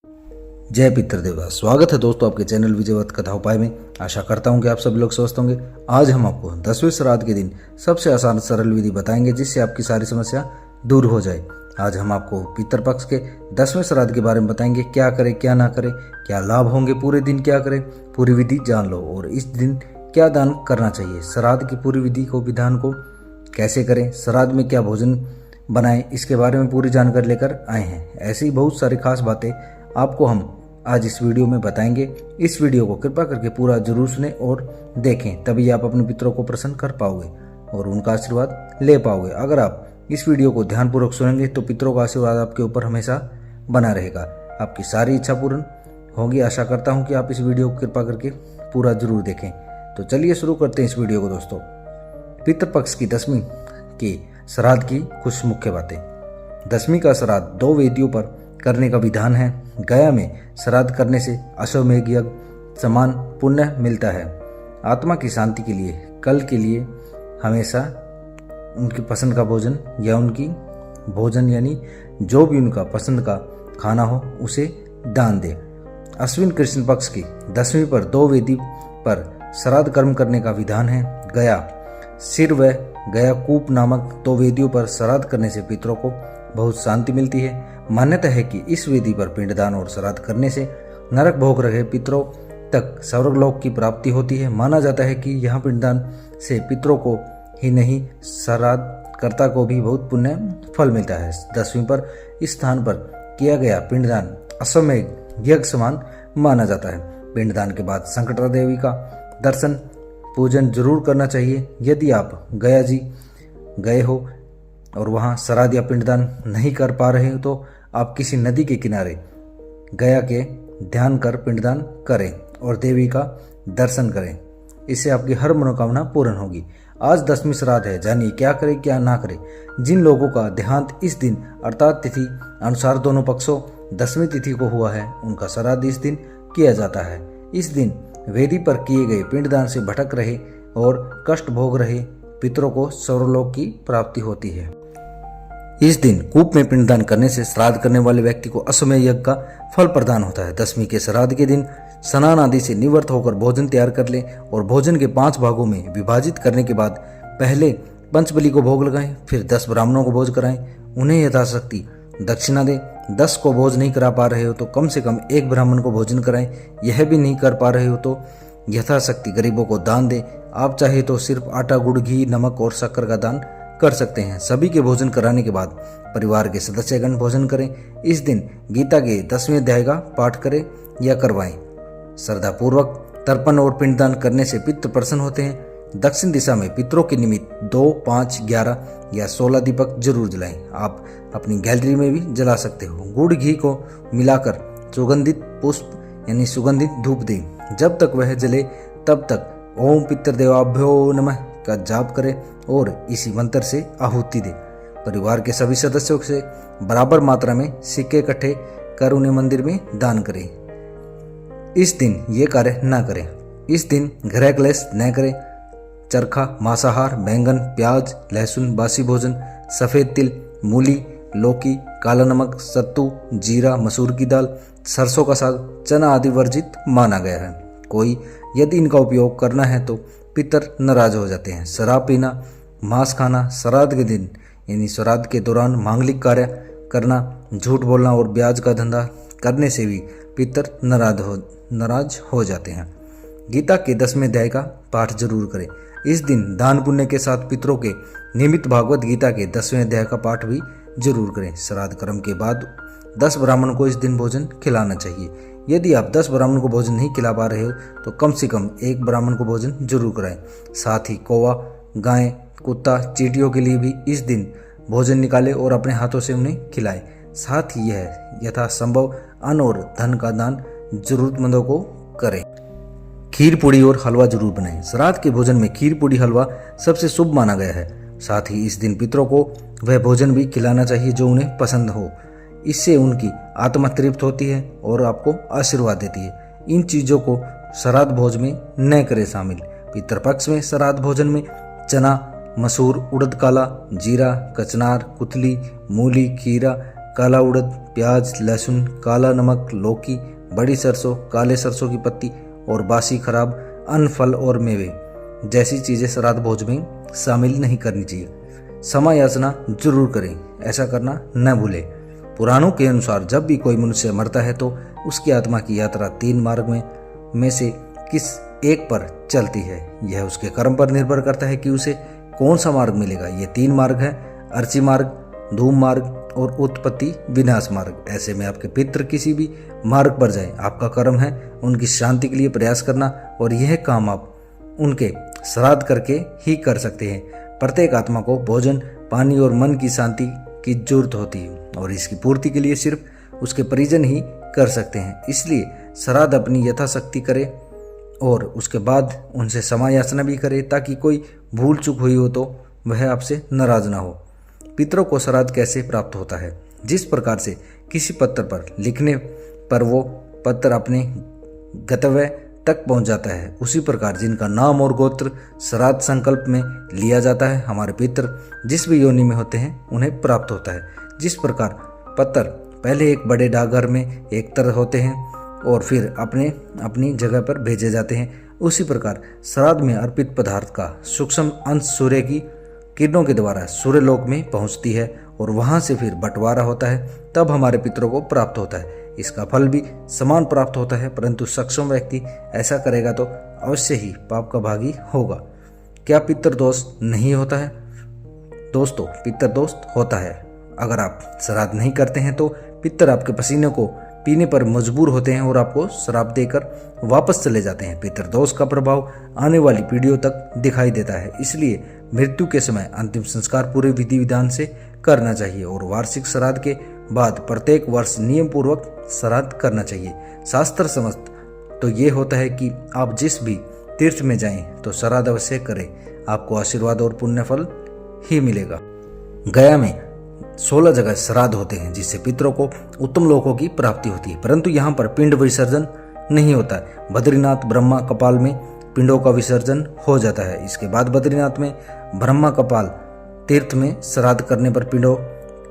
जय पितृदेवता। स्वागत है दोस्तों आपके चैनल विजयवत कथा उपाय में। आशा करता हूं कि आप सभी लोग स्वस्थ होंगे। आज हम आपको 10वें श्राद्ध के दिन सबसे आसान सरल विधि बताएंगे जिससे आपकी सारी समस्या दूर हो जाए। आज हम आपको पितृपक्ष के 10वें श्राद्ध के बारे में बताएंगे, क्या करें क्या ना करें, क्या लाभ होंगे, पूरे दिन क्या करें, पूरी विधि जान लो। और इस दिन क्या दान करना चाहिए, श्राद्ध की पूरी विधि को, विधान को कैसे करें, श्राद्ध में क्या भोजन बनाएं, इसके बारे में पूरी जानकारी लेकर आए हैं। ऐसी बहुत सारी खास बातें आपको हम आज इस वीडियो में बताएंगे। इस वीडियो को कृपा करके पूरा जरूर सुने और देखें, तभी आप अपने पितरों को प्रसन्न कर पाओगे और उनका आशीर्वाद ले पाओगे। अगर आप इस वीडियो को ध्यानपूर्वक सुनेंगे तो पितरों का आशीर्वाद आपके ऊपर हमेशा बना रहेगा, आपकी सारी इच्छा पूर्ण होगी। आशा करता हूं कि आप इस वीडियो को कृपा करके पूरा जरूर देखें। तो चलिए शुरू करते हैं इस वीडियो को दोस्तों। पितृपक्ष की 10वीं के श्राद्ध की कुछ मुख्य बातें। 10वीं का श्राद्ध 2 वेदियों पर करने का विधान है। गया में श्राद्ध करने से अश्वमेध यज्ञ समान पुण्य मिलता है। आत्मा की शांति के लिए, कल के लिए हमेशा उनकी पसंद का भोजन या उनकी भोजन यानी जो भी उनका पसंद का खाना हो उसे दान दे। अश्विन कृष्ण पक्ष की 10वीं पर 2 वेदी पर श्राद्ध कर्म करने का विधान है। गया सिर व गया कूप नामक 2 वेदियों पर श्राद्ध करने से पितरों को बहुत शांति मिलती है। मान्यता है कि इस वेदी पर पिंडदान और श्राद्ध करने से नरक भोग रहे पितरों तक स्वर्गलोक की प्राप्ति होती है। माना जाता है कि यहाँ पिंडदान से पितरों को ही नहीं, श्राद्ध कर्ता को भी बहुत पुण्य फल मिलता है। 10वीं पर इस स्थान पर किया गया पिंडदान अश्वमेध यज्ञ समान माना जाता है। पिंडदान के बाद संकटा देवी का दर्शन पूजन जरूर करना चाहिए। यदि आप गया जी गए हो और वहाँ श्राद्ध या पिंडदान नहीं कर पा रहे हो तो आप किसी नदी के किनारे गया के ध्यान कर पिंडदान करें और देवी का दर्शन करें। इससे आपकी हर मनोकामना पूर्ण होगी। आज 10वीं श्राद्ध है, जानिए क्या करें क्या ना करें। जिन लोगों का देहांत इस दिन अर्थात तिथि अनुसार दोनों पक्षों 10वीं तिथि को हुआ है, उनका श्राद्ध इस दिन किया जाता है। इस दिन वेदी पर किए गए पिंडदान से भटक रहे और कष्ट भोग रहे पितरों को स्वर्गलोक की प्राप्ति होती है। इस दिन कूप में पिंडदान करने से श्राद्ध करने वाले व्यक्ति को अश्वमेध यज्ञ का फल प्रदान होता है। 10वीं के श्राद्ध के दिन स्नान आदि से निवृत्त होकर भोजन तैयार कर लें और भोजन के 5 भागों में विभाजित करने के बाद पहले पंचबली को भोग लगाएं, फिर 10 ब्राह्मणों को भोज कराएं, उन्हें यथाशक्ति दक्षिणा दें। 10 को भोज नहीं करा पा रहे हो तो कम से कम 1 ब्राह्मण को भोजन कराएं। यह भी नहीं कर पा रहे हो तो यथाशक्ति गरीबों को दान दें। आप चाहे तो सिर्फ आटा, गुड़, घी, नमक और शक्कर का दान कर सकते हैं। सभी के भोजन कराने के बाद परिवार के सदस्यगण भोजन करें। इस दिन गीता के 10वें अध्याय का पाठ करें या करवाएं। श्रद्धा पूर्वक तर्पण और पिंडदान करने से पितृ प्रसन्न होते हैं। दक्षिण दिशा में पितरों के निमित्त 2, 5, 11 या 16 दीपक जरूर जलाएं। आप अपनी गैलरी में भी जला सकते हो। गुड़ घी को मिलाकर सुगंधित पुष्प यानी सुगंधित धूप दें। जब तक वह जले तब तक ओम पितृदेवाभ्यो नमः का जाप करें और इसी मंत्र से आहुति दें। परिवार के सभी सदस्यों से बराबर मात्रा में सिक्के इकट्ठे कर उन्हें मंदिर में दान करें। इस दिन ये कार्य न करें। इस दिन गृह क्लेश न करें। चरखा, मांसाहार, बैंगन, प्याज, लहसुन, बासी भोजन, सफेद तिल, मूली, लौकी, काला नमक, सत्तू, जीरा, मसूर की दाल, सरसों का साग, चना आदि वर्जित माना गया है। कोई यदि इनका उपयोग करना है तो पितर नाराज हो जाते हैं। शराब पीना, मांस खाना, श्राद्ध के दिन यानी श्राद्ध के दौरान मांगलिक कार्य करना, झूठ बोलना और ब्याज का धंधा करने से भी पितर नाराज हो जाते हैं। गीता के 10वें अध्याय का पाठ जरूर करें। इस दिन दान पुण्य के साथ पितरों के निमित्त भागवत गीता के 10वें अध्याय का पाठ भी जरूर करें। श्राद्ध कर्म के बाद 10 ब्राह्मण को इस दिन भोजन खिलाना चाहिए। यदि आप 10 ब्राह्मण को भोजन नहीं खिला पा रहे हो तो कम से कम 1 ब्राह्मण को भोजन जरूर कराएं। साथ ही कौवा, गाय, कुत्ता, चींटियों के लिए भी इस दिन भोजन निकालें और अपने हाथों से उन्हें खिलाएं। साथ ही यह यथासंभव अन्न और धन का दान जरूरतमंदों को करें। खीर पूड़ी और हलवा जरूर बनाएं। श्राद्ध के भोजन में खीर पूड़ी हलवा सबसे शुभ माना गया है। साथ ही इस दिन पितरों को वह भोजन भी खिलाना चाहिए जो उन्हें पसंद हो। इससे उनकी आत्मा तृप्त होती है और आपको आशीर्वाद देती है। इन चीज़ों को श्राद्ध भोज में न करें शामिल। पितृपक्ष में श्राद्ध भोजन में चना, मसूर, उड़द काला, जीरा, कचनार, कुतली, मूली, खीरा, काला उड़द, प्याज, लहसुन, काला नमक, लौकी, बड़ी सरसों, काले सरसों की पत्ती और बासी खराब अन्न, फल और मेवे जैसी चीजें श्राद्ध भोज में शामिल नहीं करनी चाहिए। क्षमा याचना जरूर करें, ऐसा करना न भूलें। पुराणों के अनुसार जब भी कोई मनुष्य मरता है तो उसकी आत्मा की यात्रा 3 मार्ग में से किस एक पर चलती है। यह उसके कर्म पर निर्भर करता है कि उसे कौन सा मार्ग मिलेगा। ये 3 मार्ग है, अर्ची मार्ग, धूम मार्ग और उत्पत्ति विनाश मार्ग। ऐसे में आपके पितृ किसी भी मार्ग पर जाएं, आपका कर्म है उनकी शांति के लिए प्रयास करना और यह काम आप उनके श्राद्ध करके ही कर सकते हैं। प्रत्येक आत्मा को भोजन, पानी और मन की शांति की जरूरत होती है और इसकी पूर्ति के लिए सिर्फ उसके परिजन ही कर सकते हैं। इसलिए श्राद्ध अपनी यथाशक्ति करे और उसके बाद उनसे क्षमा याचना भी करे, ताकि कोई भूल चूक हुई हो तो वह आपसे नाराज ना हो। पितरों को श्राद्ध कैसे प्राप्त होता है? जिस प्रकार से किसी पत्र पर लिखने पर वो पत्र अपने गंतव्य तक पहुंच जाता है, उसी प्रकार जिनका नाम और गोत्र श्राद्ध संकल्प में लिया जाता है, हमारे पितर जिस भी योनि में होते हैं उन्हें प्राप्त होता है। जिस प्रकार पत्र पहले एक बड़े डाकघर में एक तरह होते हैं और फिर अपनी जगह पर भेजे जाते हैं, उसी प्रकार श्राद्ध में अर्पित पदार्थ का सूक्ष्म अंश सूर्य की किरणों के द्वारा सूर्यलोक में पहुंचती है और वहां से फिर बंटवारा होता है, तब हमारे पितरों को प्राप्त होता है। इसका फल भी समान प्राप्त होता है, परंतु सक्षम व्यक्ति ऐसा करेगा तो अवश्य ही पाप का भागी होगा। क्या पितृ दोष नहीं होता है? दोस्तों, पितृ दोष होता है। अगर आप श्राद्ध नहीं करते हैं तो पितर आपके पसीने को पीने पर मजबूर होते हैं और आपको श्राप देकर वापस चले जाते हैं। पितर दोष का प्रभाव आने वाली पीढ़ियों तक दिखाई देता है। इसलिए मृत्यु के समय अंतिम संस्कार पूरे विधि विधान से करना चाहिए और वार्षिक श्राद्ध के बाद प्रत्येक वर्ष नियम पूर्वक श्राद्ध करना चाहिए। शास्त्र समस्त तो ये होता है कि आप जिस भी तीर्थ में जाएं तो श्राद्ध अवश्य करें, आपको आशीर्वाद और पुण्य फल ही मिलेगा। गया में 16 जगह श्राद्ध होते हैं जिससे पितरों को उत्तम लोकों की प्राप्ति होती है, परंतु यहाँ पर पिंड विसर्जन नहीं होता है। बद्रीनाथ ब्रह्मा कपाल में पिंडों का विसर्जन हो जाता है। इसके बाद बद्रीनाथ में ब्रह्मा कपाल तीर्थ में श्राद्ध करने पर पिंडों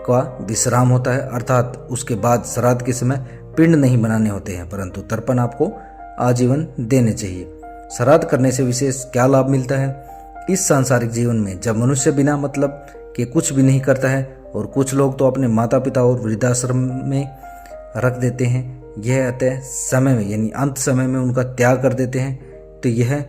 का विश्राम होता है, अर्थात उसके बाद श्राद्ध के समय पिंड नहीं बनाने होते हैं, परंतु तर्पण आपको आजीवन देने चाहिए। श्राद्ध करने से विशेष क्या लाभ मिलता है? इस सांसारिक जीवन में जब मनुष्य बिना मतलब के कुछ भी नहीं करता है और कुछ लोग तो अपने माता पिता और वृद्धाश्रम में रख देते हैं, यह अतः समय में यानी अंत समय में उनका त्याग कर देते हैं, तो यह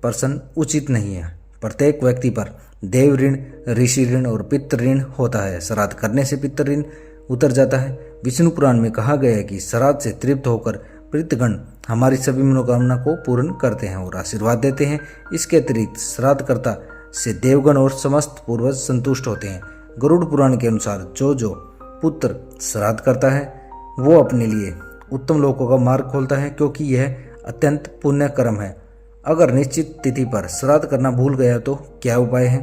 प्रश्न उचित नहीं है। प्रत्येक व्यक्ति पर देव ऋण, ऋषि ऋण और पितृ ऋण होता है। श्राद्ध करने से पितृ ऋण उतर जाता है। विष्णु पुराण में कहा गया है कि श्राद्ध से तृप्त होकर पितृगण हमारी सभी मनोकामना को पूर्ण करते हैं और आशीर्वाद देते हैं। इसके अतिरिक्त श्राद्धकर्ता से देवगण और समस्त पूर्वज संतुष्ट होते हैं। गरुड़ पुराण के अनुसार जो पुत्र श्राद्ध करता है वो अपने लिए उत्तम लोकों का मार्ग खोलता है, क्योंकि यह अत्यंत पुण्य कर्म है। अगर निश्चित तिथि पर श्राद्ध करना भूल गया तो क्या उपाय है?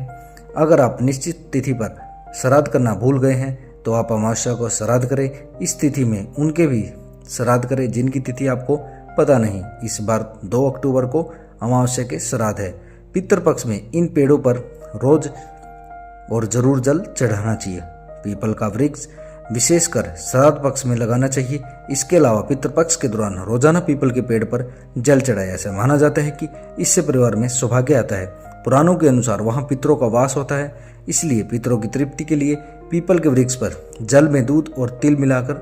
अगर आप निश्चित तिथि पर श्राद्ध करना भूल गए हैं तो आप अमावस्या को श्राद्ध करें। इस तिथि में उनके भी श्राद्ध करें जिनकी तिथि आपको पता नहीं। इस बार 2 अक्टूबर को अमावस्या के श्राद्ध है। पितृपक्ष में इन पेड़ों पर रोज और जरूर जल चढ़ाना चाहिए। पीपल का वृक्ष विशेषकर श्राद्ध पक्ष में लगाना चाहिए। इसके अलावा पितृपक्ष के दौरान रोजाना पीपल के पेड़ पर जल चढ़ाए। ऐसा माना जाता है कि इससे परिवार में सौभाग्य आता है। पुराणों के अनुसार वहां पितरों का वास होता है, इसलिए पितरों की तृप्ति के लिए पीपल के वृक्ष पर जल में दूध और तिल मिलाकर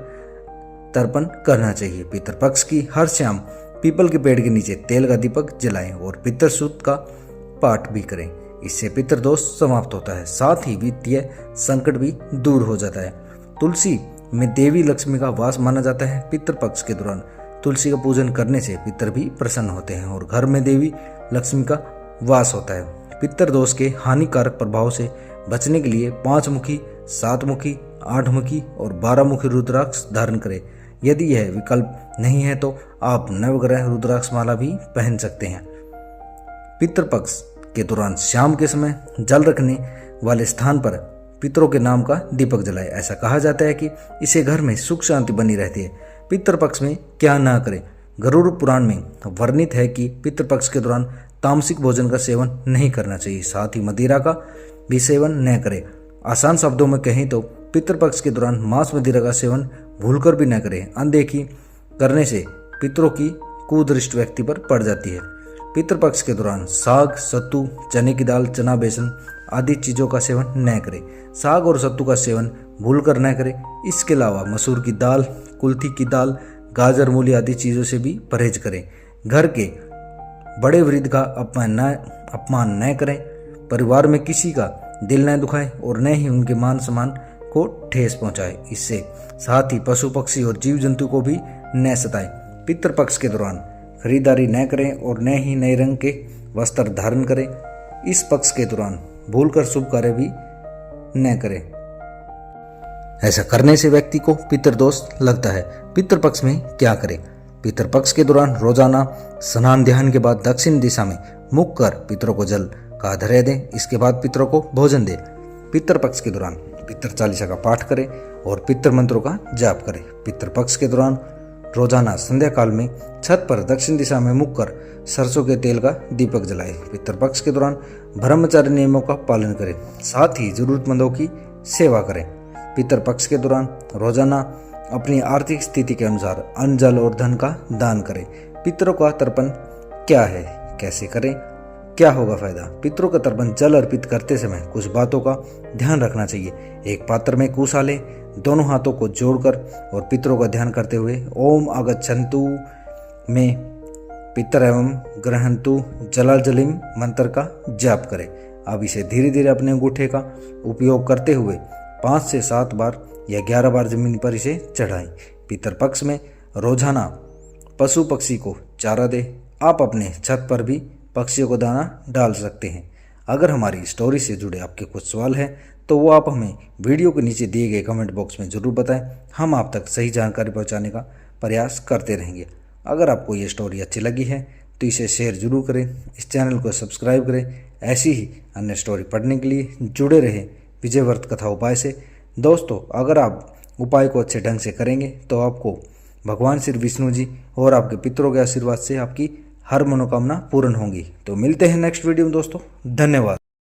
तर्पण करना चाहिए। पितृपक्ष की हर शाम पीपल के पेड़ के नीचे तेल का दीपक जलाएं और पितृसूक्त का पाठ भी करें। इससे पितृदोष समाप्त होता है, साथ ही वित्तीय संकट भी दूर हो जाता है। तुलसी में देवी लक्ष्मी का वास माना जाता है। पितृपक्ष के दौरान तुलसी का पूजन करने से पितर भी प्रसन्न होते हैं और घर में देवी लक्ष्मी का वास होता है। पितृदोष के हानिकारक प्रभाव से बचने के लिए 5 मुखी, 7 मुखी, 8 मुखी और 12 मुखी रुद्राक्ष धारण करें। यदि यह विकल्प नहीं है तो आप नवग्रह रुद्राक्ष माला भी पहन सकते हैं। पितृपक्ष के दौरान शाम के समय जल रखने वाले स्थान पर पितरों के नाम का दीपक जलाए। ऐसा कहा जाता है कि इससे घर में सुख शांति बनी रहती है। पितृपक्ष में क्या ना करें? गरुड़ पुराण में वर्णित है कि पितृपक्ष के दौरान तामसिक भोजन का सेवन नहीं करना चाहिए, साथ ही मदिरा का भी सेवन न करें। आसान शब्दों में कहें तो पितृपक्ष के दौरान मांस मदिरा का सेवन भूलकर भी न करें। अनदेखी करने से पितरों की कुदृष्टि व्यक्ति पर पड़ जाती है। पितृपक्ष के दौरान साग, सत्तू, चने की दाल, चना बेसन आदि चीज़ों का सेवन न करें। साग और सत्तू का सेवन भूलकर न करें। इसके अलावा मसूर की दाल, कुल्थी की दाल, गाजर, मूली आदि चीज़ों से भी परहेज करें। घर के बड़े वृद्ध का अपमान न करें। परिवार में किसी का दिल न दुखाएं और न ही उनके मान सम्मान को ठेस पहुंचाए। इससे साथ ही पशु पक्षी और जीव जंतु को भी न सताएं। पितृपक्ष के दौरान खरीदारी न करें और न ही नए रंग के वस्त्र धारण करें। इस पक्ष के दौरान भूलकर शुभ कार्य भी न करें। ऐसा करने से व्यक्ति को पितृदोष लगता है। पितृपक्ष में क्या करें? पितृपक्ष के दौरान रोजाना स्नान ध्यान के बाद दक्षिण दिशा में मुख कर पितरों को जल का आधार्य दें। इसके बाद पितरों को भोजन दें। पितृपक्ष के दौरान पितृ चालीसा का पाठ करें और पितृ मंत्रों का जाप करें। पितृपक्ष के दौरान रोजाना संध्या काल में छत पर दक्षिण दिशा में मुख कर सरसों के तेल का दीपक जलाएं। पितृपक्ष के दौरान ब्रह्मचार्य नियमों का पालन करें। साथ ही जरूरतमंदों की सेवा करें। पितृपक्ष के दौरान रोजाना अपनी आर्थिक स्थिति के अनुसार अन्न, जल और धन का दान करें। पितरों का तर्पण क्या है, कैसे करें, क्या होगा फायदा? पितरों का तर्पण जल अर्पित करते समय कुछ बातों का ध्यान रखना चाहिए। एक पात्र में कुशा लें, दोनों हाथों को जोड़कर और पितरों का ध्यान करते हुए ओम आगच्छन्तु में पितर एवं ग्रहन्तु जलाजलिम मंत्र का जाप करें। अब इसे धीरे धीरे अपने अंगूठे का उपयोग करते हुए 5 से 7 बार या 11 बार जमीन पर इसे चढ़ाएं। पितृपक्ष में रोजाना पशु पक्षी को चारा दें। आप अपने छत पर भी पक्षियों को दाना डाल सकते हैं। अगर हमारी स्टोरी से जुड़े आपके कुछ सवाल हैं तो वो आप हमें वीडियो के नीचे दिए गए कमेंट बॉक्स में ज़रूर बताएं। हम आप तक सही जानकारी पहुंचाने का प्रयास करते रहेंगे। अगर आपको ये स्टोरी अच्छी लगी है तो इसे शेयर जरूर करें, इस चैनल को सब्सक्राइब करें। ऐसी ही अन्य स्टोरी पढ़ने के लिए जुड़े रहें विजयव्रत कथा उपाय से। दोस्तों, अगर आप उपाय को अच्छे ढंग से करेंगे तो आपको भगवान श्री विष्णु जी और आपके पितरों के आशीर्वाद से आपकी हर मनोकामना पूर्ण होंगी। तो मिलते हैं नेक्स्ट वीडियो में दोस्तों। धन्यवाद।